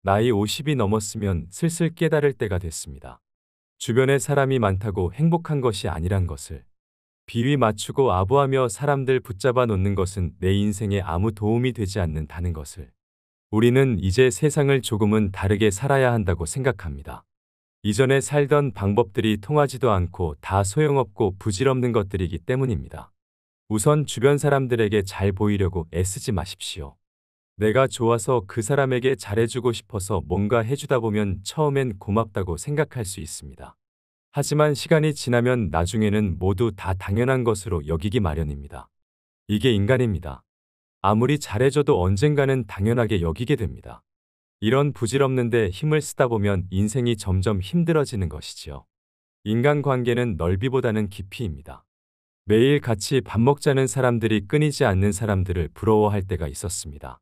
나이 50이 넘었으면 슬슬 깨달을 때가 됐습니다. 주변에 사람이 많다고 행복한 것이 아니란 것을. 비위 맞추고 아부하며 사람들 붙잡아 놓는 것은 내 인생에 아무 도움이 되지 않는다는 것을. 우리는 이제 세상을 조금은 다르게 살아야 한다고 생각합니다. 이전에 살던 방법들이 통하지도 않고 다 소용없고 부질없는 것들이기 때문입니다. 우선 주변 사람들에게 잘 보이려고 애쓰지 마십시오. 내가 좋아서 그 사람에게 잘해주고 싶어서 뭔가 해주다 보면 처음엔 고맙다고 생각할 수 있습니다. 하지만 시간이 지나면 나중에는 모두 다 당연한 것으로 여기기 마련입니다. 이게 인간입니다. 아무리 잘해줘도 언젠가는 당연하게 여기게 됩니다. 이런 부질없는데 힘을 쓰다 보면 인생이 점점 힘들어지는 것이지요. 인간관계는 넓이보다는 깊이입니다. 매일 같이 밥 먹자는 사람들이 끊이지 않는 사람들을 부러워할 때가 있었습니다.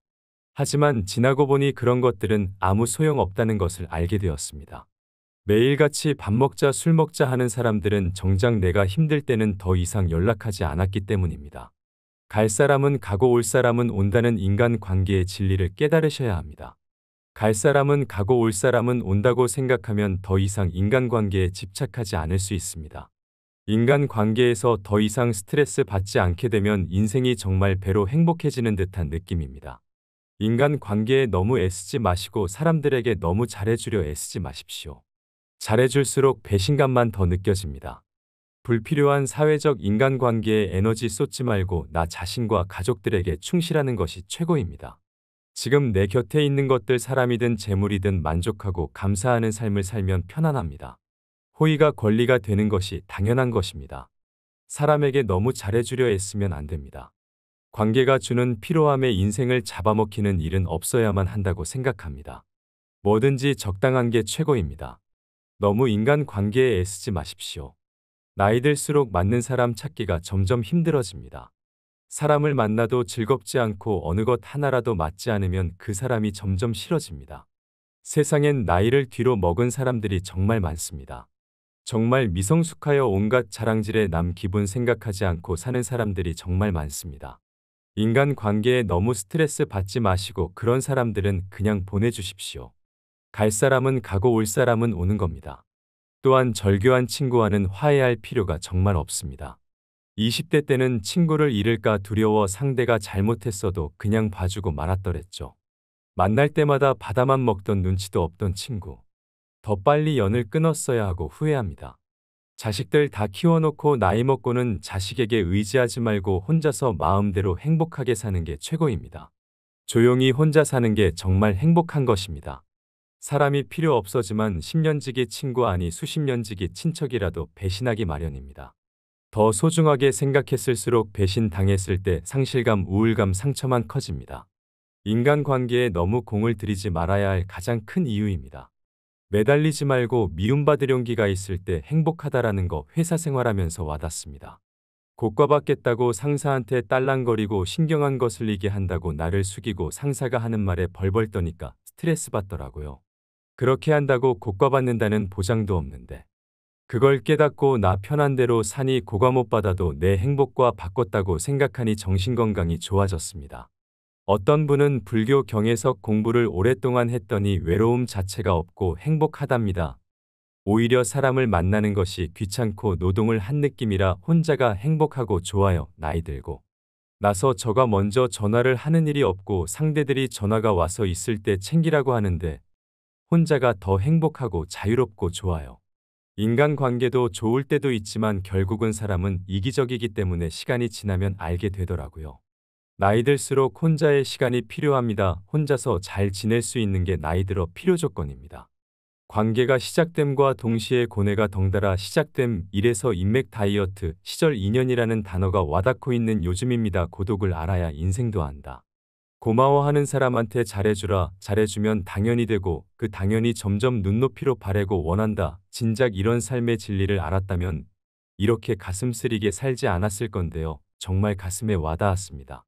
하지만 지나고 보니 그런 것들은 아무 소용없다는 것을 알게 되었습니다. 매일같이 밥 먹자 술 먹자 하는 사람들은 정작 내가 힘들 때는 더 이상 연락하지 않았기 때문입니다. 갈 사람은 가고 올 사람은 온다는 인간관계의 진리를 깨달으셔야 합니다. 갈 사람은 가고 올 사람은 온다고 생각하면 더 이상 인간관계에 집착하지 않을 수 있습니다. 인간관계에서 더 이상 스트레스 받지 않게 되면 인생이 정말 배로 행복해지는 듯한 느낌입니다. 인간관계에 너무 애쓰지 마시고 사람들에게 너무 잘해주려 애쓰지 마십시오. 잘해줄수록 배신감만 더 느껴집니다. 불필요한 사회적 인간관계에 에너지 쏟지 말고 나 자신과 가족들에게 충실하는 것이 최고입니다. 지금 내 곁에 있는 것들 사람이든 재물이든 만족하고 감사하는 삶을 살면 편안합니다. 호의가 권리가 되는 것이 당연한 것입니다. 사람에게 너무 잘해주려 애쓰면 안 됩니다. 관계가 주는 피로함에 인생을 잡아먹히는 일은 없어야만 한다고 생각합니다. 뭐든지 적당한 게 최고입니다. 너무 인간관계에 애쓰지 마십시오. 나이 들수록 맞는 사람 찾기가 점점 힘들어집니다. 사람을 만나도 즐겁지 않고 어느 것 하나라도 맞지 않으면 그 사람이 점점 싫어집니다. 세상엔 나이를 뒤로 먹은 사람들이 정말 많습니다. 정말 미성숙하여 온갖 자랑질에 남 기분 생각하지 않고 사는 사람들이 정말 많습니다. 인간관계에 너무 스트레스 받지 마시고 그런 사람들은 그냥 보내주십시오. 갈 사람은 가고 올 사람은 오는 겁니다. 또한 절교한 친구와는 화해할 필요가 정말 없습니다. 20대 때는 친구를 잃을까 두려워 상대가 잘못했어도 그냥 봐주고 말았더랬죠. 만날 때마다 받아만 먹던 눈치도 없던 친구. 더 빨리 연을 끊었어야 하고 후회합니다. 자식들 다 키워놓고 나이 먹고는 자식에게 의지하지 말고 혼자서 마음대로 행복하게 사는 게 최고입니다. 조용히 혼자 사는 게 정말 행복한 것입니다. 사람이 필요 없어지만 10년지기 친구 아니 수십 년지기 친척이라도 배신하기 마련입니다. 더 소중하게 생각했을수록 배신 당했을 때 상실감, 우울감, 상처만 커집니다. 인간관계에 너무 공을 들이지 말아야 할 가장 큰 이유입니다. 매달리지 말고 미움받으려기가 있을 때 행복하다라는 거 회사 생활하면서 와닿습니다. 고과받겠다고 상사한테 딸랑거리고 신경안 거슬리게 한다고 나를 숙이고 상사가 하는 말에 벌벌 떠니까 스트레스 받더라고요. 그렇게 한다고 고과받는다는 보장도 없는데. 그걸 깨닫고 나 편한 대로 사니 고과 못 받아도 내 행복과 바꿨다고 생각하니 정신건강이 좋아졌습니다. 어떤 분은 불교 경에석 공부를 오랫동안 했더니 외로움 자체가 없고 행복하답니다. 오히려 사람을 만나는 것이 귀찮고 노동을 한 느낌이라 혼자가 행복하고 좋아요. 나이 들고 나서 저가 먼저 전화를 하는 일이 없고 상대들이 전화가 와서 있을 때 챙기라고 하는데 혼자가 더 행복하고 자유롭고 좋아요. 인간관계도 좋을 때도 있지만 결국은 사람은 이기적이기 때문에 시간이 지나면 알게 되더라고요. 나이 들수록 혼자의 시간이 필요합니다. 혼자서 잘 지낼 수 있는 게 나이 들어 필요 조건입니다. 관계가 시작됨과 동시에 고뇌가 덩달아 시작됨. 이래서 인맥 다이어트 시절 인연이라는 단어가 와닿고 있는 요즘입니다. 고독을 알아야 인생도 안다. 고마워하는 사람한테 잘해주라. 잘해주면 당연히 되고 그 당연히 점점 눈높이로 바래고 원한다. 진작 이런 삶의 진리를 알았다면 이렇게 가슴 쓰리게 살지 않았을 건데요. 정말 가슴에 와닿았습니다.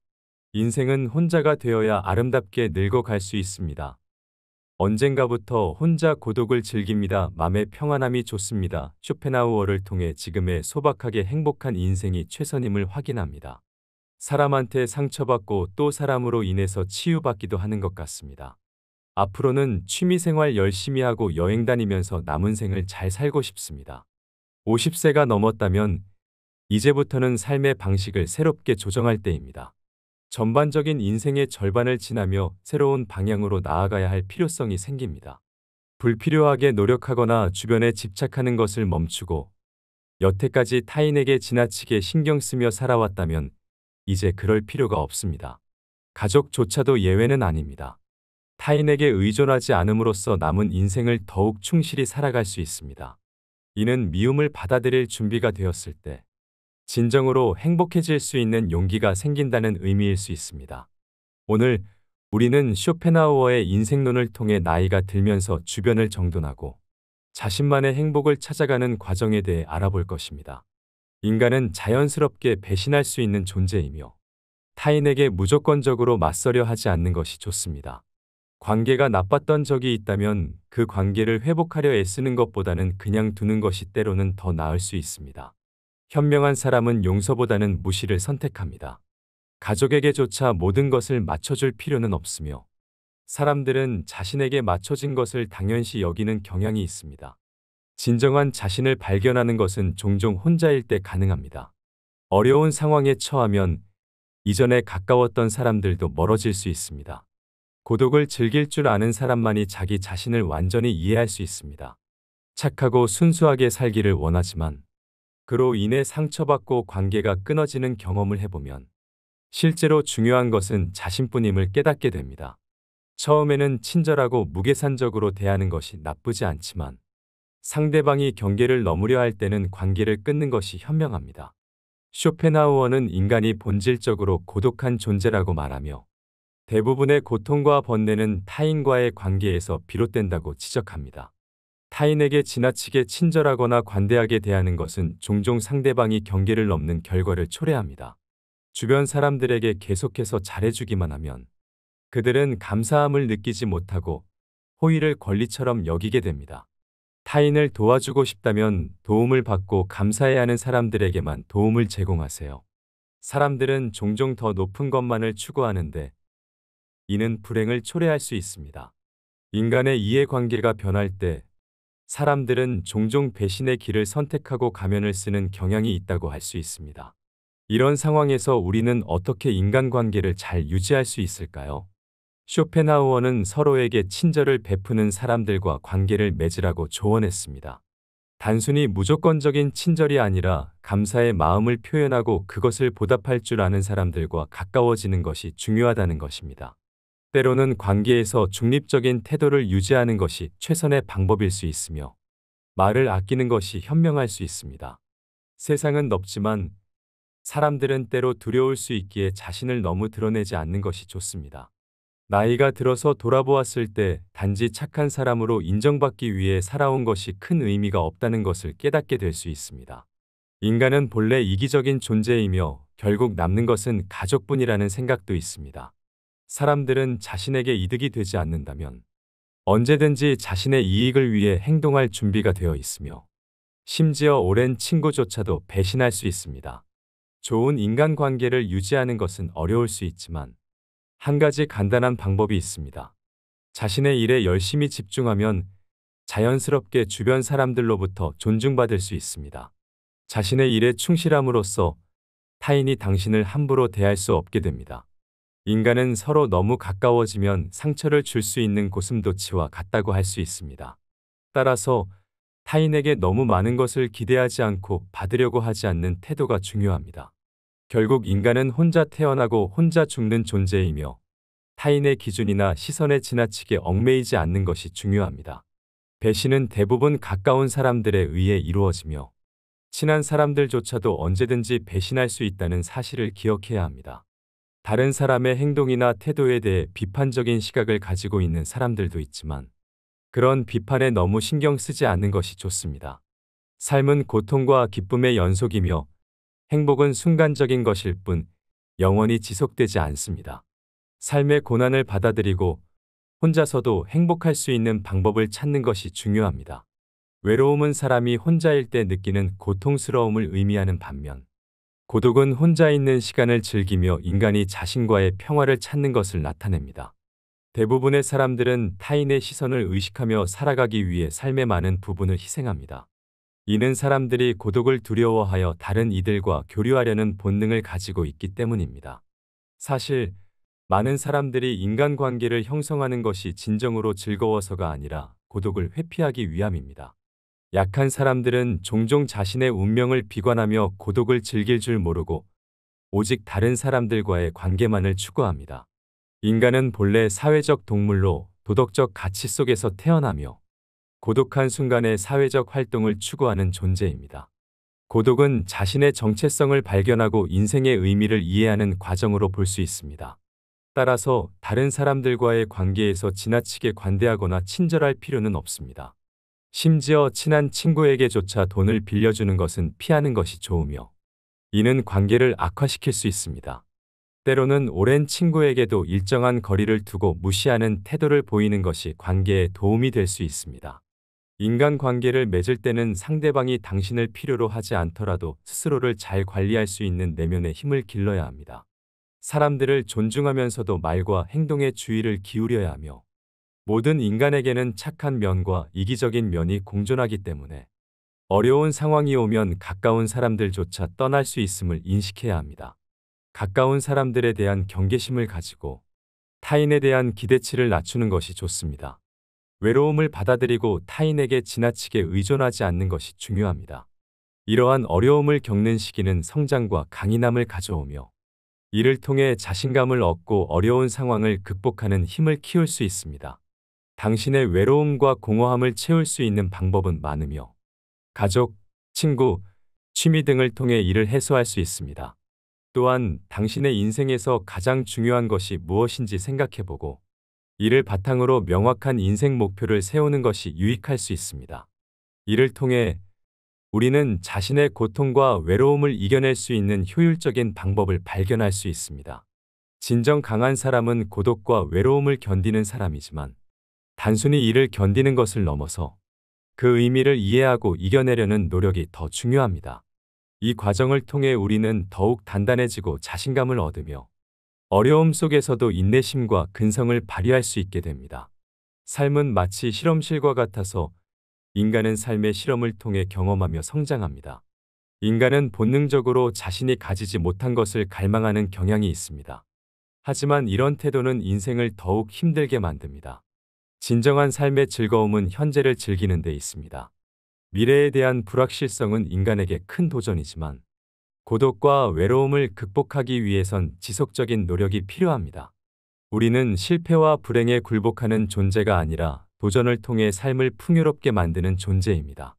인생은 혼자가 되어야 아름답게 늙어갈 수 있습니다. 언젠가부터 혼자 고독을 즐깁니다. 맘의 평안함이 좋습니다. 쇼펜하우어를 통해 지금의 소박하게 행복한 인생이 최선임을 확인합니다. 사람한테 상처받고 또 사람으로 인해서 치유받기도 하는 것 같습니다. 앞으로는 취미생활 열심히 하고 여행 다니면서 남은 생을 잘 살고 싶습니다. 50세가 넘었다면 이제부터는 삶의 방식을 새롭게 조정할 때입니다. 전반적인 인생의 절반을 지나며 새로운 방향으로 나아가야 할 필요성이 생깁니다. 불필요하게 노력하거나 주변에 집착하는 것을 멈추고 여태까지 타인에게 지나치게 신경 쓰며 살아왔다면 이제 그럴 필요가 없습니다. 가족조차도 예외는 아닙니다. 타인에게 의존하지 않음으로써 남은 인생을 더욱 충실히 살아갈 수 있습니다. 이는 미움을 받아들일 준비가 되었을 때 진정으로 행복해질 수 있는 용기가 생긴다는 의미일 수 있습니다. 오늘 우리는 쇼펜하우어의 인생론을 통해 나이가 들면서 주변을 정돈하고 자신만의 행복을 찾아가는 과정에 대해 알아볼 것입니다. 인간은 자연스럽게 배신할 수 있는 존재이며 타인에게 무조건적으로 맞서려 하지 않는 것이 좋습니다. 관계가 나빴던 적이 있다면 그 관계를 회복하려 애쓰는 것보다는 그냥 두는 것이 때로는 더 나을 수 있습니다. 현명한 사람은 용서보다는 무시를 선택합니다. 가족에게조차 모든 것을 맞춰줄 필요는 없으며 사람들은 자신에게 맞춰진 것을 당연시 여기는 경향이 있습니다. 진정한 자신을 발견하는 것은 종종 혼자일 때 가능합니다. 어려운 상황에 처하면 이전에 가까웠던 사람들도 멀어질 수 있습니다. 고독을 즐길 줄 아는 사람만이 자기 자신을 완전히 이해할 수 있습니다. 착하고 순수하게 살기를 원하지만 그로 인해 상처받고 관계가 끊어지는 경험을 해보면 실제로 중요한 것은 자신뿐임을 깨닫게 됩니다. 처음에는 친절하고 무계산적으로 대하는 것이 나쁘지 않지만 상대방이 경계를 넘으려 할 때는 관계를 끊는 것이 현명합니다. 쇼펜하우어는 인간이 본질적으로 고독한 존재라고 말하며 대부분의 고통과 번뇌는 타인과의 관계에서 비롯된다고 지적합니다. 타인에게 지나치게 친절하거나 관대하게 대하는 것은 종종 상대방이 경계를 넘는 결과를 초래합니다. 주변 사람들에게 계속해서 잘해주기만 하면 그들은 감사함을 느끼지 못하고 호의를 권리처럼 여기게 됩니다. 타인을 도와주고 싶다면 도움을 받고 감사해야 하는 사람들에게만 도움을 제공하세요. 사람들은 종종 더 높은 것만을 추구하는데 이는 불행을 초래할 수 있습니다. 인간의 이해관계가 변할 때 사람들은 종종 배신의 길을 선택하고 가면을 쓰는 경향이 있다고 할 수 있습니다. 이런 상황에서 우리는 어떻게 인간관계를 잘 유지할 수 있을까요? 쇼펜하우어는 서로에게 친절을 베푸는 사람들과 관계를 맺으라고 조언했습니다. 단순히 무조건적인 친절이 아니라 감사의 마음을 표현하고 그것을 보답할 줄 아는 사람들과 가까워지는 것이 중요하다는 것입니다. 때로는 관계에서 중립적인 태도를 유지하는 것이 최선의 방법일 수 있으며 말을 아끼는 것이 현명할 수 있습니다. 세상은 넓지만 사람들은 때로 두려울 수 있기에 자신을 너무 드러내지 않는 것이 좋습니다. 나이가 들어서 돌아보았을 때 단지 착한 사람으로 인정받기 위해 살아온 것이 큰 의미가 없다는 것을 깨닫게 될 수 있습니다. 인간은 본래 이기적인 존재이며 결국 남는 것은 가족뿐이라는 생각도 있습니다. 사람들은 자신에게 이득이 되지 않는다면 언제든지 자신의 이익을 위해 행동할 준비가 되어 있으며 심지어 오랜 친구조차도 배신할 수 있습니다. 좋은 인간관계를 유지하는 것은 어려울 수 있지만 한 가지 간단한 방법이 있습니다. 자신의 일에 열심히 집중하면 자연스럽게 주변 사람들로부터 존중받을 수 있습니다. 자신의 일에 충실함으로써 타인이 당신을 함부로 대할 수 없게 됩니다. 인간은 서로 너무 가까워지면 상처를 줄 수 있는 고슴도치와 같다고 할 수 있습니다. 따라서 타인에게 너무 많은 것을 기대하지 않고 받으려고 하지 않는 태도가 중요합니다. 결국 인간은 혼자 태어나고 혼자 죽는 존재이며 타인의 기준이나 시선에 지나치게 얽매이지 않는 것이 중요합니다. 배신은 대부분 가까운 사람들에 의해 이루어지며 친한 사람들조차도 언제든지 배신할 수 있다는 사실을 기억해야 합니다. 다른 사람의 행동이나 태도에 대해 비판적인 시각을 가지고 있는 사람들도 있지만 그런 비판에 너무 신경 쓰지 않는 것이 좋습니다. 삶은 고통과 기쁨의 연속이며 행복은 순간적인 것일 뿐 영원히 지속되지 않습니다. 삶의 고난을 받아들이고 혼자서도 행복할 수 있는 방법을 찾는 것이 중요합니다. 외로움은 사람이 혼자일 때 느끼는 고통스러움을 의미하는 반면 고독은 혼자 있는 시간을 즐기며 인간이 자신과의 평화를 찾는 것을 나타냅니다. 대부분의 사람들은 타인의 시선을 의식하며 살아가기 위해 삶의 많은 부분을 희생합니다. 이는 사람들이 고독을 두려워하여 다른 이들과 교류하려는 본능을 가지고 있기 때문입니다. 사실 많은 사람들이 인간관계를 형성하는 것이 진정으로 즐거워서가 아니라 고독을 회피하기 위함입니다. 약한 사람들은 종종 자신의 운명을 비관하며 고독을 즐길 줄 모르고 오직 다른 사람들과의 관계만을 추구합니다. 인간은 본래 사회적 동물로 도덕적 가치 속에서 태어나며 고독한 순간에 사회적 활동을 추구하는 존재입니다. 고독은 자신의 정체성을 발견하고 인생의 의미를 이해하는 과정으로 볼 수 있습니다. 따라서 다른 사람들과의 관계에서 지나치게 관대하거나 친절할 필요는 없습니다. 심지어 친한 친구에게조차 돈을 빌려주는 것은 피하는 것이 좋으며 이는 관계를 악화시킬 수 있습니다. 때로는 오랜 친구에게도 일정한 거리를 두고 무시하는 태도를 보이는 것이 관계에 도움이 될 수 있습니다. 인간관계를 맺을 때는 상대방이 당신을 필요로 하지 않더라도 스스로를 잘 관리할 수 있는 내면의 힘을 길러야 합니다. 사람들을 존중하면서도 말과 행동에 주의를 기울여야 하며 모든 인간에게는 착한 면과 이기적인 면이 공존하기 때문에 어려운 상황이 오면 가까운 사람들조차 떠날 수 있음을 인식해야 합니다. 가까운 사람들에 대한 경계심을 가지고 타인에 대한 기대치를 낮추는 것이 좋습니다. 외로움을 받아들이고 타인에게 지나치게 의존하지 않는 것이 중요합니다. 이러한 어려움을 겪는 시기는 성장과 강인함을 가져오며 이를 통해 자신감을 얻고 어려운 상황을 극복하는 힘을 키울 수 있습니다. 당신의 외로움과 공허함을 채울 수 있는 방법은 많으며 가족, 친구, 취미 등을 통해 이를 해소할 수 있습니다. 또한 당신의 인생에서 가장 중요한 것이 무엇인지 생각해보고 이를 바탕으로 명확한 인생 목표를 세우는 것이 유익할 수 있습니다. 이를 통해 우리는 자신의 고통과 외로움을 이겨낼 수 있는 효율적인 방법을 발견할 수 있습니다. 진정 강한 사람은 고독과 외로움을 견디는 사람이지만 단순히 이를 견디는 것을 넘어서 그 의미를 이해하고 이겨내려는 노력이 더 중요합니다. 이 과정을 통해 우리는 더욱 단단해지고 자신감을 얻으며 어려움 속에서도 인내심과 근성을 발휘할 수 있게 됩니다. 삶은 마치 실험실과 같아서 인간은 삶의 실험을 통해 경험하며 성장합니다. 인간은 본능적으로 자신이 가지지 못한 것을 갈망하는 경향이 있습니다. 하지만 이런 태도는 인생을 더욱 힘들게 만듭니다. 진정한 삶의 즐거움은 현재를 즐기는 데 있습니다. 미래에 대한 불확실성은 인간에게 큰 도전이지만 고독과 외로움을 극복하기 위해선 지속적인 노력이 필요합니다. 우리는 실패와 불행에 굴복하는 존재가 아니라 도전을 통해 삶을 풍요롭게 만드는 존재입니다.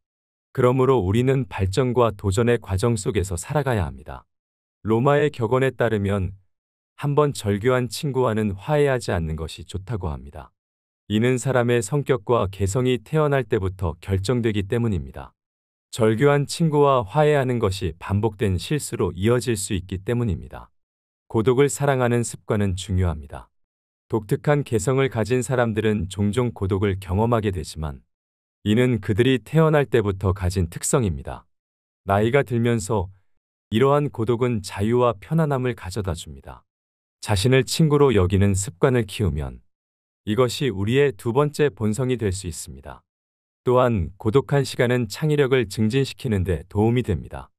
그러므로 우리는 발전과 도전의 과정 속에서 살아가야 합니다. 로마의 격언에 따르면 한번 절교한 친구와는 화해하지 않는 것이 좋다고 합니다. 이는 사람의 성격과 개성이 태어날 때부터 결정되기 때문입니다. 절교한 친구와 화해하는 것이 반복된 실수로 이어질 수 있기 때문입니다. 고독을 사랑하는 습관은 중요합니다. 독특한 개성을 가진 사람들은 종종 고독을 경험하게 되지만 이는 그들이 태어날 때부터 가진 특성입니다. 나이가 들면서 이러한 고독은 자유와 편안함을 가져다 줍니다. 자신을 친구로 여기는 습관을 키우면 이것이 우리의 두 번째 본성이 될 수 있습니다. 또한 고독한 시간은 창의력을 증진시키는 데 도움이 됩니다.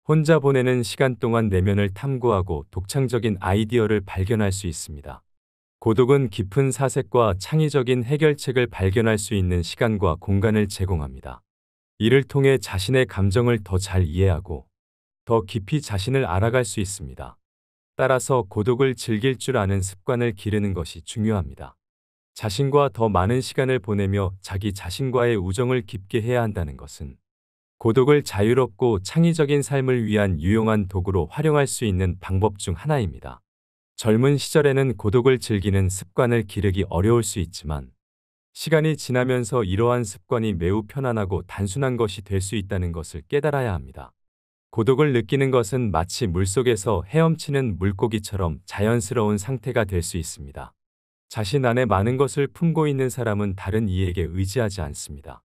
혼자 보내는 시간 동안 내면을 탐구하고 독창적인 아이디어를 발견할 수 있습니다. 고독은 깊은 사색과 창의적인 해결책을 발견할 수 있는 시간과 공간을 제공합니다. 이를 통해 자신의 감정을 더 잘 이해하고 더 깊이 자신을 알아갈 수 있습니다. 따라서 고독을 즐길 줄 아는 습관을 기르는 것이 중요합니다. 자신과 더 많은 시간을 보내며 자기 자신과의 우정을 깊게 해야 한다는 것은 고독을 자유롭고 창의적인 삶을 위한 유용한 도구로 활용할 수 있는 방법 중 하나입니다. 젊은 시절에는 고독을 즐기는 습관을 기르기 어려울 수 있지만 시간이 지나면서 이러한 습관이 매우 편안하고 단순한 것이 될 수 있다는 것을 깨달아야 합니다. 고독을 느끼는 것은 마치 물속에서 헤엄치는 물고기처럼 자연스러운 상태가 될 수 있습니다. 자신 안에 많은 것을 품고 있는 사람은 다른 이에게 의지하지 않습니다.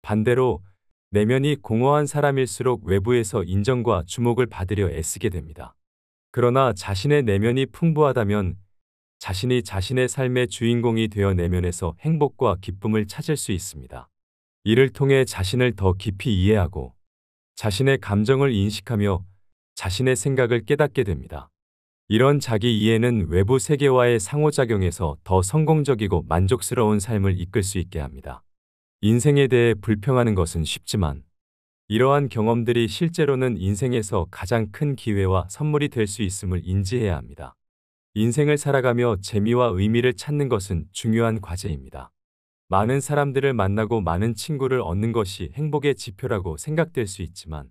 반대로 내면이 공허한 사람일수록 외부에서 인정과 주목을 받으려 애쓰게 됩니다. 그러나 자신의 내면이 풍부하다면 자신이 자신의 삶의 주인공이 되어 내면에서 행복과 기쁨을 찾을 수 있습니다. 이를 통해 자신을 더 깊이 이해하고 자신의 감정을 인식하며 자신의 생각을 깨닫게 됩니다. 이런 자기 이해는 외부 세계와의 상호작용에서 더 성공적이고 만족스러운 삶을 이끌 수 있게 합니다. 인생에 대해 불평하는 것은 쉽지만 이러한 경험들이 실제로는 인생에서 가장 큰 기회와 선물이 될 수 있음을 인지해야 합니다. 인생을 살아가며 재미와 의미를 찾는 것은 중요한 과제입니다. 많은 사람들을 만나고 많은 친구를 얻는 것이 행복의 지표라고 생각될 수 있지만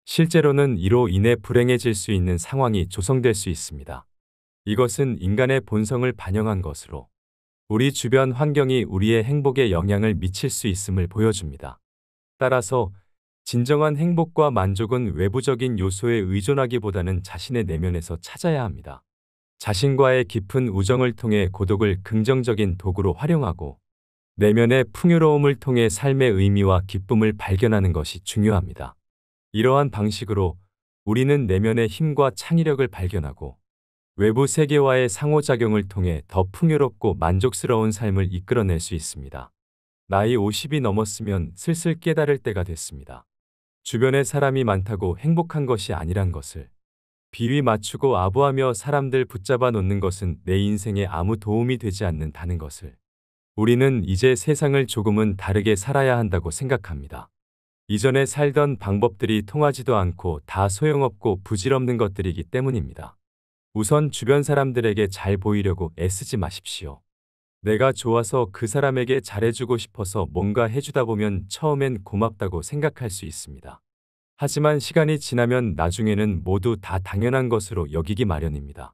실제로는 이로 인해 불행해질 수 있는 상황이 조성될 수 있습니다. 이것은 인간의 본성을 반영한 것으로 우리 주변 환경이 우리의 행복에 영향을 미칠 수 있음을 보여줍니다. 따라서 진정한 행복과 만족은 외부적인 요소에 의존하기보다는 자신의 내면에서 찾아야 합니다. 자신과의 깊은 우정을 통해 고독을 긍정적인 도구로 활용하고 내면의 풍요로움을 통해 삶의 의미와 기쁨을 발견하는 것이 중요합니다. 이러한 방식으로 우리는 내면의 힘과 창의력을 발견하고 외부 세계와의 상호작용을 통해 더 풍요롭고 만족스러운 삶을 이끌어낼 수 있습니다. 나이 50이 넘었으면 슬슬 깨달을 때가 됐습니다. 주변에 사람이 많다고 행복한 것이 아니란 것을, 비위 맞추고 아부하며 사람들 붙잡아 놓는 것은 내 인생에 아무 도움이 되지 않는다는 것을, 우리는 이제 세상을 조금은 다르게 살아야 한다고 생각합니다. 이전에 살던 방법들이 통하지도 않고 다 소용없고 부질없는 것들이기 때문입니다. 우선 주변 사람들에게 잘 보이려고 애쓰지 마십시오. 내가 좋아서 그 사람에게 잘해주고 싶어서 뭔가 해주다 보면 처음엔 고맙다고 생각할 수 있습니다. 하지만 시간이 지나면 나중에는 모두 다 당연한 것으로 여기기 마련입니다.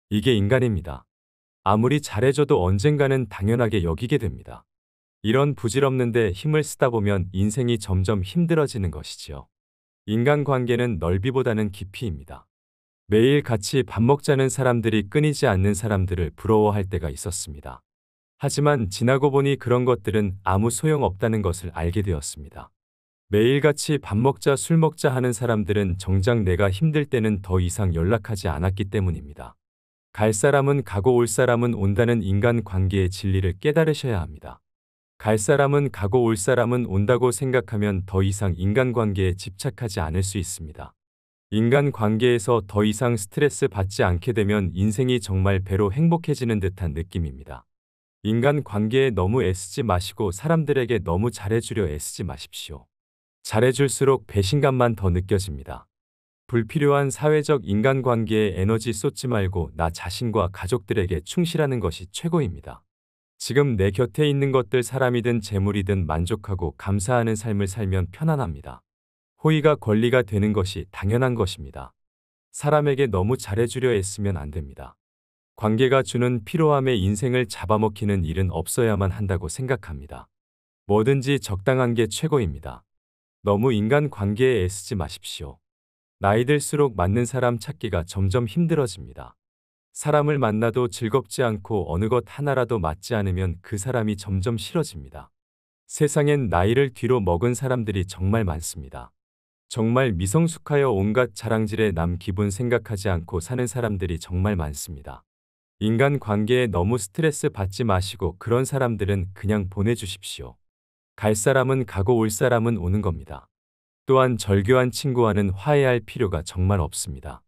이게 인간입니다. 아무리 잘해줘도 언젠가는 당연하게 여기게 됩니다. 이런 부질없는데 힘을 쓰다 보면 인생이 점점 힘들어지는 것이지요. 인간관계는 넓이보다는 깊이입니다. 매일 같이 밥 먹자는 사람들이 끊이지 않는 사람들을 부러워할 때가 있었습니다. 하지만 지나고 보니 그런 것들은 아무 소용없다는 것을 알게 되었습니다. 매일같이 밥 먹자 술 먹자 하는 사람들은 정작 내가 힘들 때는 더 이상 연락하지 않았기 때문입니다. 갈 사람은 가고 올 사람은 온다는 인간관계의 진리를 깨달으셔야 합니다. 갈 사람은 가고 올 사람은 온다고 생각하면 더 이상 인간관계에 집착하지 않을 수 있습니다. 인간관계에서 더 이상 스트레스 받지 않게 되면 인생이 정말 배로 행복해지는 듯한 느낌입니다. 인간관계에 너무 애쓰지 마시고 사람들에게 너무 잘해주려 애쓰지 마십시오. 잘해줄수록 배신감만 더 느껴집니다. 불필요한 사회적 인간관계에 에너지 쏟지 말고 나 자신과 가족들에게 충실하는 것이 최고입니다. 지금 내 곁에 있는 것들 사람이든 재물이든 만족하고 감사하는 삶을 살면 편안합니다. 호의가 권리가 되는 것이 당연한 것입니다. 사람에게 너무 잘해주려 애쓰면 안 됩니다. 관계가 주는 피로함에 인생을 잡아먹히는 일은 없어야만 한다고 생각합니다. 뭐든지 적당한 게 최고입니다. 너무 인간관계에 애쓰지 마십시오. 나이 들수록 맞는 사람 찾기가 점점 힘들어집니다. 사람을 만나도 즐겁지 않고 어느 것 하나라도 맞지 않으면 그 사람이 점점 싫어집니다. 세상엔 나이를 뒤로 먹은 사람들이 정말 많습니다. 정말 미성숙하여 온갖 자랑질에 남 기분 생각하지 않고 사는 사람들이 정말 많습니다. 인간관계에 너무 스트레스 받지 마시고 그런 사람들은 그냥 보내주십시오. 갈 사람은 가고 올 사람은 오는 겁니다. 또한 절교한 친구와는 화해할 필요가 정말 없습니다.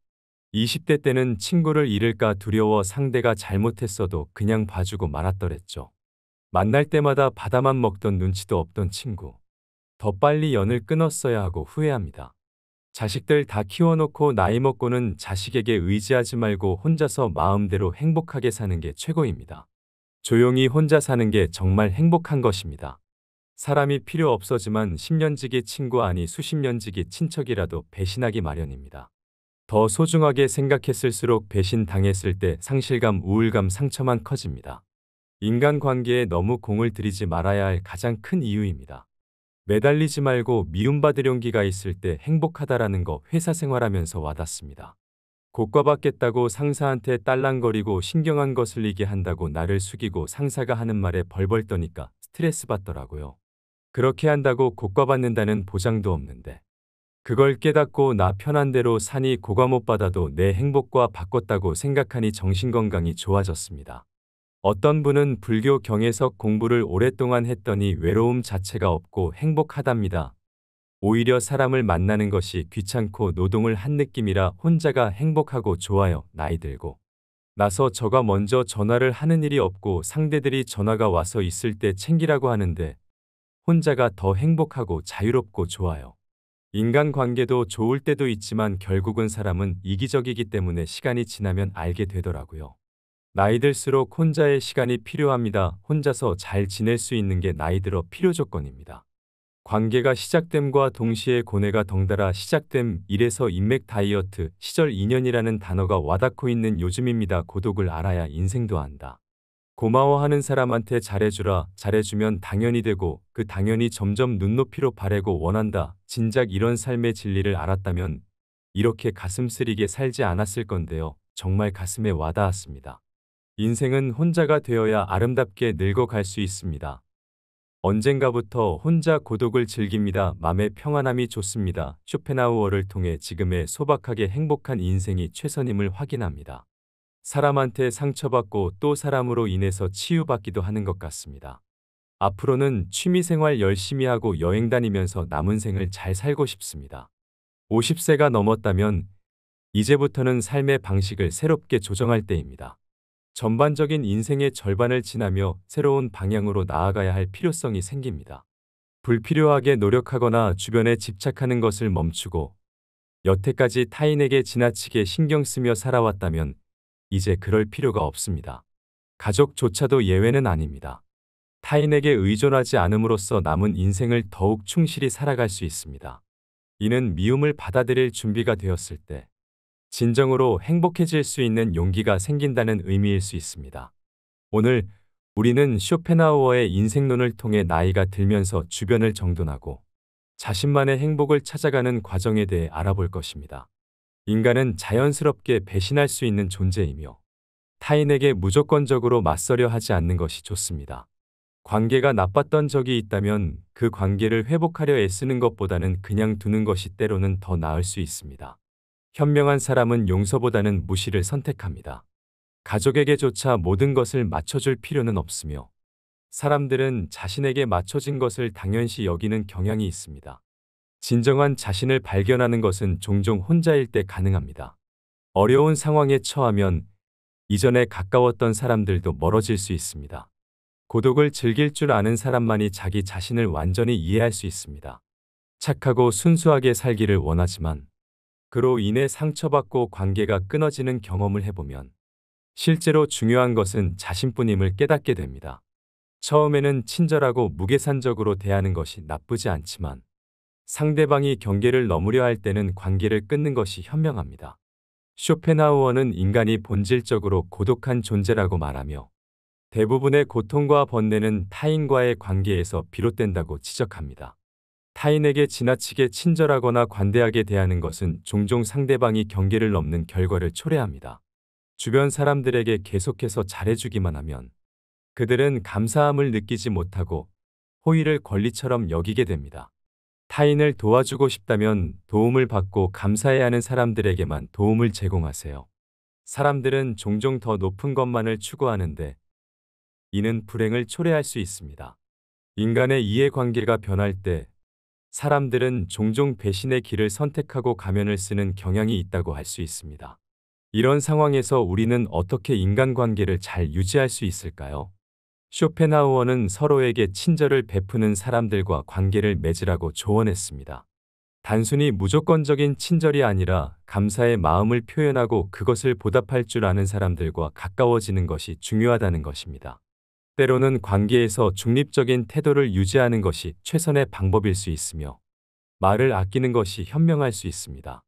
20대 때는 친구를 잃을까 두려워 상대가 잘못했어도 그냥 봐주고 말았더랬죠. 만날 때마다 받아만 먹던 눈치도 없던 친구. 더 빨리 연을 끊었어야 하고 후회합니다. 자식들 다 키워놓고 나이 먹고는 자식에게 의지하지 말고 혼자서 마음대로 행복하게 사는 게 최고입니다. 조용히 혼자 사는 게 정말 행복한 것입니다. 사람이 필요 없어지만 10년지기 친구 아니 수십 년지기 친척이라도 배신하기 마련입니다. 더 소중하게 생각했을수록 배신 당했을 때 상실감, 우울감, 상처만 커집니다. 인간관계에 너무 공을 들이지 말아야 할 가장 큰 이유입니다. 매달리지 말고 미움받을 용기가 있을 때 행복하다라는 거 회사 생활하면서 와닿습니다. 고과받겠다고 상사한테 딸랑거리고 신경안 거슬리게 한다고 나를 숙이고 상사가 하는 말에 벌벌 떠니까 스트레스 받더라고요. 그렇게 한다고 고과받는다는 보장도 없는데 그걸 깨닫고 나 편한 대로 사니 고과 못 받아도 내 행복과 바꿨다고 생각하니 정신건강이 좋아졌습니다. 어떤 분은 불교 경에석 공부를 오랫동안 했더니 외로움 자체가 없고 행복하답니다. 오히려 사람을 만나는 것이 귀찮고 노동을 한 느낌이라 혼자가 행복하고 좋아요. 나이 들고 나서 저가 먼저 전화를 하는 일이 없고 상대들이 전화가 와서 있을 때 챙기라고 하는데 혼자가 더 행복하고 자유롭고 좋아요. 인간관계도 좋을 때도 있지만 결국은 사람은 이기적이기 때문에 시간이 지나면 알게 되더라고요. 나이 들수록 혼자의 시간이 필요합니다. 혼자서 잘 지낼 수 있는 게 나이 들어 필요 조건입니다. 관계가 시작됨과 동시에 고뇌가 덩달아 시작됨. 이래서 인맥 다이어트 시절 인연이라는 단어가 와닿고 있는 요즘입니다. 고독을 알아야 인생도 안다. 고마워하는 사람한테 잘해주라. 잘해주면 당연히 되고 그 당연히 점점 눈높이로 바라고 원한다. 진작 이런 삶의 진리를 알았다면 이렇게 가슴 쓰리게 살지 않았을 건데요. 정말 가슴에 와닿았습니다. 인생은 혼자가 되어야 아름답게 늙어갈 수 있습니다. 언젠가부터 혼자 고독을 즐깁니다. 마음의 평안함이 좋습니다. 쇼펜하우어를 통해 지금의 소박하게 행복한 인생이 최선임을 확인합니다. 사람한테 상처받고 또 사람으로 인해서 치유받기도 하는 것 같습니다. 앞으로는 취미생활 열심히 하고 여행 다니면서 남은 생을 잘 살고 싶습니다. 50세가 넘었다면 이제부터는 삶의 방식을 새롭게 조정할 때입니다. 전반적인 인생의 절반을 지나며 새로운 방향으로 나아가야 할 필요성이 생깁니다. 불필요하게 노력하거나 주변에 집착하는 것을 멈추고 여태까지 타인에게 지나치게 신경 쓰며 살아왔다면 이제 그럴 필요가 없습니다. 가족조차도 예외는 아닙니다. 타인에게 의존하지 않음으로써 남은 인생을 더욱 충실히 살아갈 수 있습니다. 이는 미움을 받아들일 준비가 되었을 때 진정으로 행복해질 수 있는 용기가 생긴다는 의미일 수 있습니다. 오늘 우리는 쇼펜하우어의 인생론을 통해 나이가 들면서 주변을 정돈하고 자신만의 행복을 찾아가는 과정에 대해 알아볼 것입니다. 인간은 자연스럽게 배신할 수 있는 존재이며 타인에게 무조건적으로 맞서려 하지 않는 것이 좋습니다. 관계가 나빴던 적이 있다면 그 관계를 회복하려 애쓰는 것보다는 그냥 두는 것이 때로는 더 나을 수 있습니다. 현명한 사람은 용서보다는 무시를 선택합니다. 가족에게조차 모든 것을 맞춰줄 필요는 없으며 사람들은 자신에게 맞춰진 것을 당연시 여기는 경향이 있습니다. 진정한 자신을 발견하는 것은 종종 혼자일 때 가능합니다. 어려운 상황에 처하면 이전에 가까웠던 사람들도 멀어질 수 있습니다. 고독을 즐길 줄 아는 사람만이 자기 자신을 완전히 이해할 수 있습니다. 착하고 순수하게 살기를 원하지만 그로 인해 상처받고 관계가 끊어지는 경험을 해보면 실제로 중요한 것은 자신뿐임을 깨닫게 됩니다. 처음에는 친절하고 무계산적으로 대하는 것이 나쁘지 않지만 상대방이 경계를 넘으려 할 때는 관계를 끊는 것이 현명합니다. 쇼펜하우어는 인간이 본질적으로 고독한 존재라고 말하며 대부분의 고통과 번뇌는 타인과의 관계에서 비롯된다고 지적합니다. 타인에게 지나치게 친절하거나 관대하게 대하는 것은 종종 상대방이 경계를 넘는 결과를 초래합니다. 주변 사람들에게 계속해서 잘해주기만 하면 그들은 감사함을 느끼지 못하고 호의를 권리처럼 여기게 됩니다. 타인을 도와주고 싶다면 도움을 받고 감사해야 하는 사람들에게만 도움을 제공하세요. 사람들은 종종 더 높은 것만을 추구하는데 이는 불행을 초래할 수 있습니다. 인간의 이해관계가 변할 때 사람들은 종종 배신의 길을 선택하고 가면을 쓰는 경향이 있다고 할 수 있습니다. 이런 상황에서 우리는 어떻게 인간관계를 잘 유지할 수 있을까요? 쇼펜하우어는 서로에게 친절을 베푸는 사람들과 관계를 맺으라고 조언했습니다. 단순히 무조건적인 친절이 아니라 감사의 마음을 표현하고 그것을 보답할 줄 아는 사람들과 가까워지는 것이 중요하다는 것입니다. 때로는 관계에서 중립적인 태도를 유지하는 것이 최선의 방법일 수 있으며 말을 아끼는 것이 현명할 수 있습니다.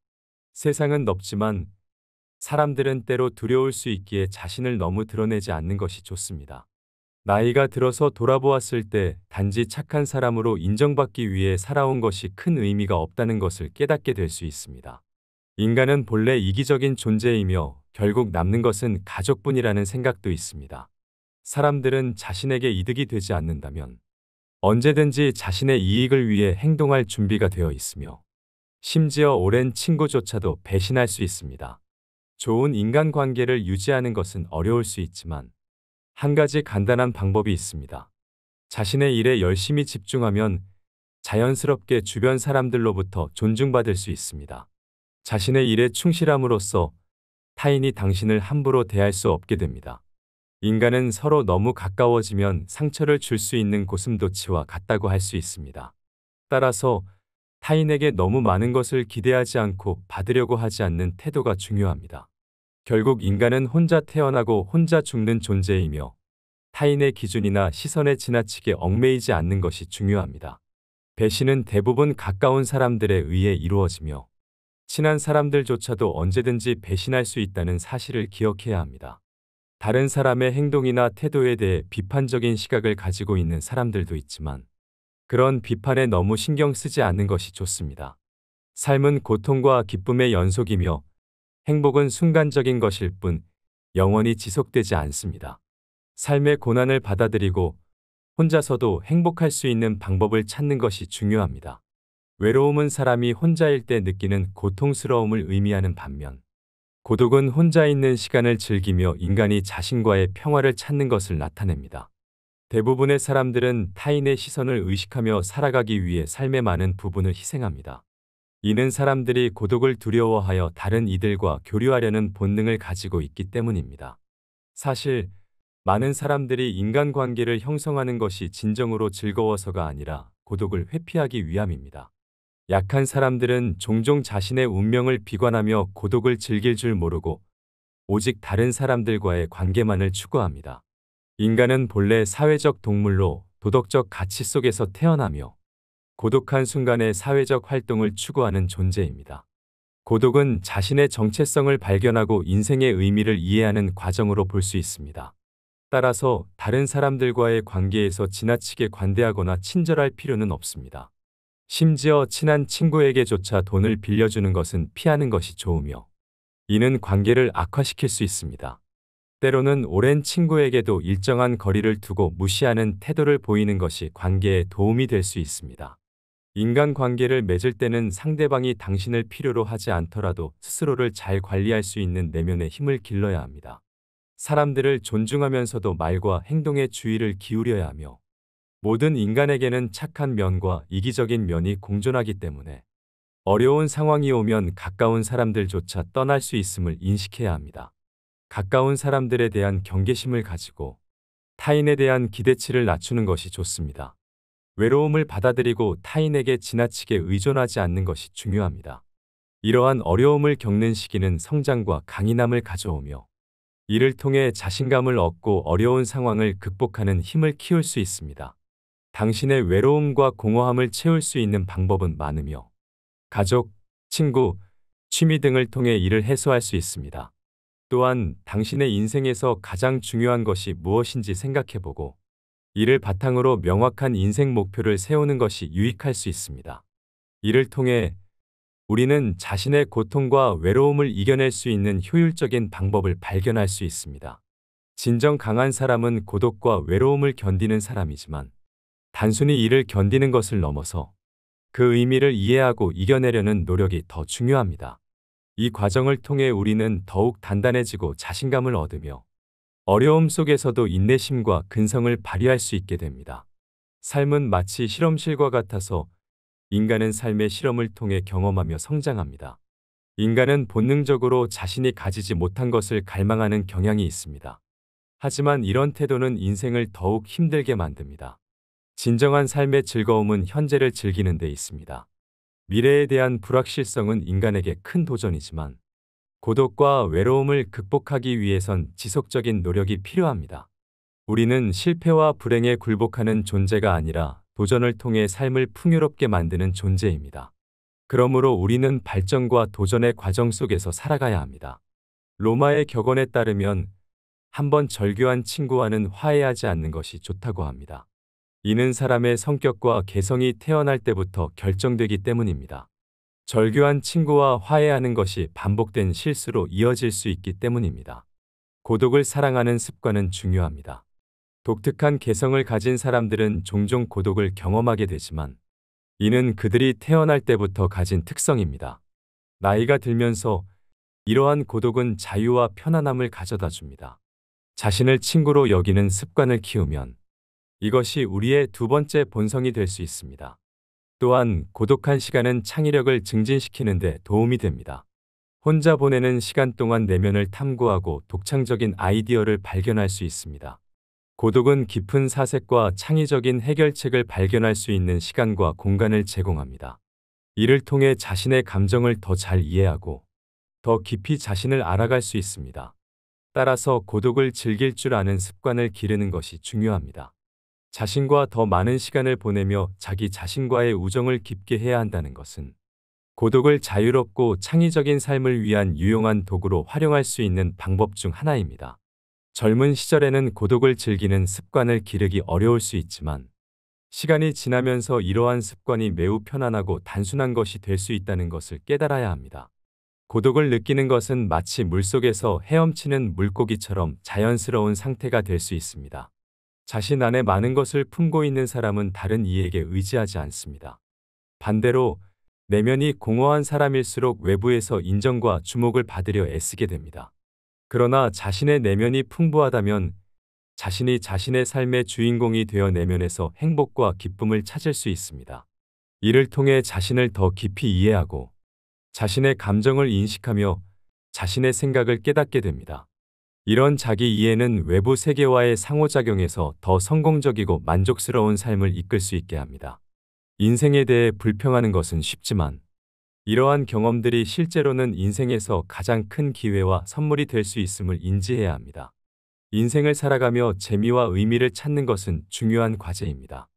세상은 넓지만 사람들은 때로 두려울 수 있기에 자신을 너무 드러내지 않는 것이 좋습니다. 나이가 들어서 돌아보았을 때 단지 착한 사람으로 인정받기 위해 살아온 것이 큰 의미가 없다는 것을 깨닫게 될 수 있습니다. 인간은 본래 이기적인 존재이며 결국 남는 것은 가족뿐이라는 생각도 있습니다. 사람들은 자신에게 이득이 되지 않는다면 언제든지 자신의 이익을 위해 행동할 준비가 되어 있으며 심지어 오랜 친구조차도 배신할 수 있습니다. 좋은 인간관계를 유지하는 것은 어려울 수 있지만 한 가지 간단한 방법이 있습니다. 자신의 일에 열심히 집중하면 자연스럽게 주변 사람들로부터 존중받을 수 있습니다. 자신의 일에 충실함으로써 타인이 당신을 함부로 대할 수 없게 됩니다. 인간은 서로 너무 가까워지면 상처를 줄 수 있는 고슴도치와 같다고 할 수 있습니다. 따라서 타인에게 너무 많은 것을 기대하지 않고 받으려고 하지 않는 태도가 중요합니다. 결국 인간은 혼자 태어나고 혼자 죽는 존재이며 타인의 기준이나 시선에 지나치게 얽매이지 않는 것이 중요합니다. 배신은 대부분 가까운 사람들에 의해 이루어지며 친한 사람들조차도 언제든지 배신할 수 있다는 사실을 기억해야 합니다. 다른 사람의 행동이나 태도에 대해 비판적인 시각을 가지고 있는 사람들도 있지만 그런 비판에 너무 신경 쓰지 않는 것이 좋습니다. 삶은 고통과 기쁨의 연속이며 행복은 순간적인 것일 뿐 영원히 지속되지 않습니다. 삶의 고난을 받아들이고 혼자서도 행복할 수 있는 방법을 찾는 것이 중요합니다. 외로움은 사람이 혼자일 때 느끼는 고통스러움을 의미하는 반면 고독은 혼자 있는 시간을 즐기며 인간이 자신과의 평화를 찾는 것을 나타냅니다. 대부분의 사람들은 타인의 시선을 의식하며 살아가기 위해 삶의 많은 부분을 희생합니다. 이는 사람들이 고독을 두려워하여 다른 이들과 교류하려는 본능을 가지고 있기 때문입니다. 사실 많은 사람들이 인간관계를 형성하는 것이 진정으로 즐거워서가 아니라 고독을 회피하기 위함입니다. 약한 사람들은 종종 자신의 운명을 비관하며 고독을 즐길 줄 모르고 오직 다른 사람들과의 관계만을 추구합니다. 인간은 본래 사회적 동물로 도덕적 가치 속에서 태어나며 고독한 순간에 사회적 활동을 추구하는 존재입니다. 고독은 자신의 정체성을 발견하고 인생의 의미를 이해하는 과정으로 볼 수 있습니다. 따라서 다른 사람들과의 관계에서 지나치게 관대하거나 친절할 필요는 없습니다. 심지어 친한 친구에게조차 돈을 빌려주는 것은 피하는 것이 좋으며 이는 관계를 악화시킬 수 있습니다. 때로는 오랜 친구에게도 일정한 거리를 두고 무시하는 태도를 보이는 것이 관계에 도움이 될 수 있습니다. 인간관계를 맺을 때는 상대방이 당신을 필요로 하지 않더라도 스스로를 잘 관리할 수 있는 내면의 힘을 길러야 합니다. 사람들을 존중하면서도 말과 행동에 주의를 기울여야 하며 모든 인간에게는 착한 면과 이기적인 면이 공존하기 때문에 어려운 상황이 오면 가까운 사람들조차 떠날 수 있음을 인식해야 합니다. 가까운 사람들에 대한 경계심을 가지고 타인에 대한 기대치를 낮추는 것이 좋습니다. 외로움을 받아들이고 타인에게 지나치게 의존하지 않는 것이 중요합니다. 이러한 어려움을 겪는 시기는 성장과 강인함을 가져오며 이를 통해 자신감을 얻고 어려운 상황을 극복하는 힘을 키울 수 있습니다. 당신의 외로움과 공허함을 채울 수 있는 방법은 많으며 가족, 친구, 취미 등을 통해 이를 해소할 수 있습니다. 또한 당신의 인생에서 가장 중요한 것이 무엇인지 생각해보고 이를 바탕으로 명확한 인생 목표를 세우는 것이 유익할 수 있습니다. 이를 통해 우리는 자신의 고통과 외로움을 이겨낼 수 있는 효율적인 방법을 발견할 수 있습니다. 진정 강한 사람은 고독과 외로움을 견디는 사람이지만 단순히 이를 견디는 것을 넘어서 그 의미를 이해하고 이겨내려는 노력이 더 중요합니다. 이 과정을 통해 우리는 더욱 단단해지고 자신감을 얻으며 어려움 속에서도 인내심과 근성을 발휘할 수 있게 됩니다. 삶은 마치 실험실과 같아서 인간은 삶의 실험을 통해 경험하며 성장합니다. 인간은 본능적으로 자신이 가지지 못한 것을 갈망하는 경향이 있습니다. 하지만 이런 태도는 인생을 더욱 힘들게 만듭니다. 진정한 삶의 즐거움은 현재를 즐기는 데 있습니다. 미래에 대한 불확실성은 인간에게 큰 도전이지만 고독과 외로움을 극복하기 위해선 지속적인 노력이 필요합니다. 우리는 실패와 불행에 굴복하는 존재가 아니라 도전을 통해 삶을 풍요롭게 만드는 존재입니다. 그러므로 우리는 발전과 도전의 과정 속에서 살아가야 합니다. 로마의 격언에 따르면 한번 절교한 친구와는 화해하지 않는 것이 좋다고 합니다. 이는 사람의 성격과 개성이 태어날 때부터 결정되기 때문입니다. 절교한 친구와 화해하는 것이 반복된 실수로 이어질 수 있기 때문입니다. 고독을 사랑하는 습관은 중요합니다. 독특한 개성을 가진 사람들은 종종 고독을 경험하게 되지만 이는 그들이 태어날 때부터 가진 특성입니다. 나이가 들면서 이러한 고독은 자유와 편안함을 가져다 줍니다. 자신을 친구로 여기는 습관을 키우면 이것이 우리의 두 번째 본성이 될 수 있습니다. 또한 고독한 시간은 창의력을 증진시키는 데 도움이 됩니다. 혼자 보내는 시간 동안 내면을 탐구하고 독창적인 아이디어를 발견할 수 있습니다. 고독은 깊은 사색과 창의적인 해결책을 발견할 수 있는 시간과 공간을 제공합니다. 이를 통해 자신의 감정을 더 잘 이해하고 더 깊이 자신을 알아갈 수 있습니다. 따라서 고독을 즐길 줄 아는 습관을 기르는 것이 중요합니다. 자신과 더 많은 시간을 보내며 자기 자신과의 우정을 깊게 해야 한다는 것은 고독을 자유롭고 창의적인 삶을 위한 유용한 도구로 활용할 수 있는 방법 중 하나입니다. 젊은 시절에는 고독을 즐기는 습관을 기르기 어려울 수 있지만 시간이 지나면서 이러한 습관이 매우 편안하고 단순한 것이 될 수 있다는 것을 깨달아야 합니다. 고독을 느끼는 것은 마치 물속에서 헤엄치는 물고기처럼 자연스러운 상태가 될 수 있습니다. 자신 안에 많은 것을 품고 있는 사람은 다른 이에게 의지하지 않습니다. 반대로 내면이 공허한 사람일수록 외부에서 인정과 주목을 받으려 애쓰게 됩니다. 그러나 자신의 내면이 풍부하다면 자신이 자신의 삶의 주인공이 되어 내면에서 행복과 기쁨을 찾을 수 있습니다. 이를 통해 자신을 더 깊이 이해하고 자신의 감정을 인식하며 자신의 생각을 깨닫게 됩니다. 이런 자기 이해는 외부 세계와의 상호작용에서 더 성공적이고 만족스러운 삶을 이끌 수 있게 합니다. 인생에 대해 불평하는 것은 쉽지만 이러한 경험들이 실제로는 인생에서 가장 큰 기회와 선물이 될 수 있음을 인지해야 합니다. 인생을 살아가며 재미와 의미를 찾는 것은 중요한 과제입니다.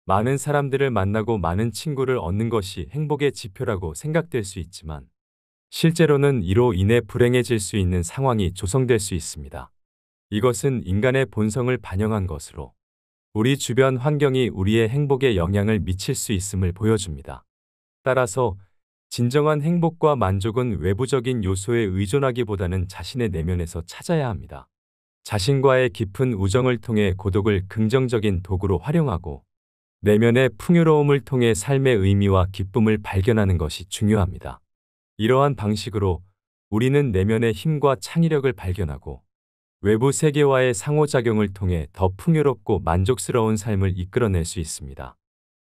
많은 사람들을 만나고 많은 친구를 얻는 것이 행복의 지표라고 생각될 수 있지만 실제로는 이로 인해 불행해질 수 있는 상황이 조성될 수 있습니다. 이것은 인간의 본성을 반영한 것으로 우리 주변 환경이 우리의 행복에 영향을 미칠 수 있음을 보여줍니다. 따라서 진정한 행복과 만족은 외부적인 요소에 의존하기보다는 자신의 내면에서 찾아야 합니다. 자신과의 깊은 우정을 통해 고독을 긍정적인 도구로 활용하고 내면의 풍요로움을 통해 삶의 의미와 기쁨을 발견하는 것이 중요합니다. 이러한 방식으로 우리는 내면의 힘과 창의력을 발견하고 외부 세계와의 상호작용을 통해 더 풍요롭고 만족스러운 삶을 이끌어낼 수 있습니다.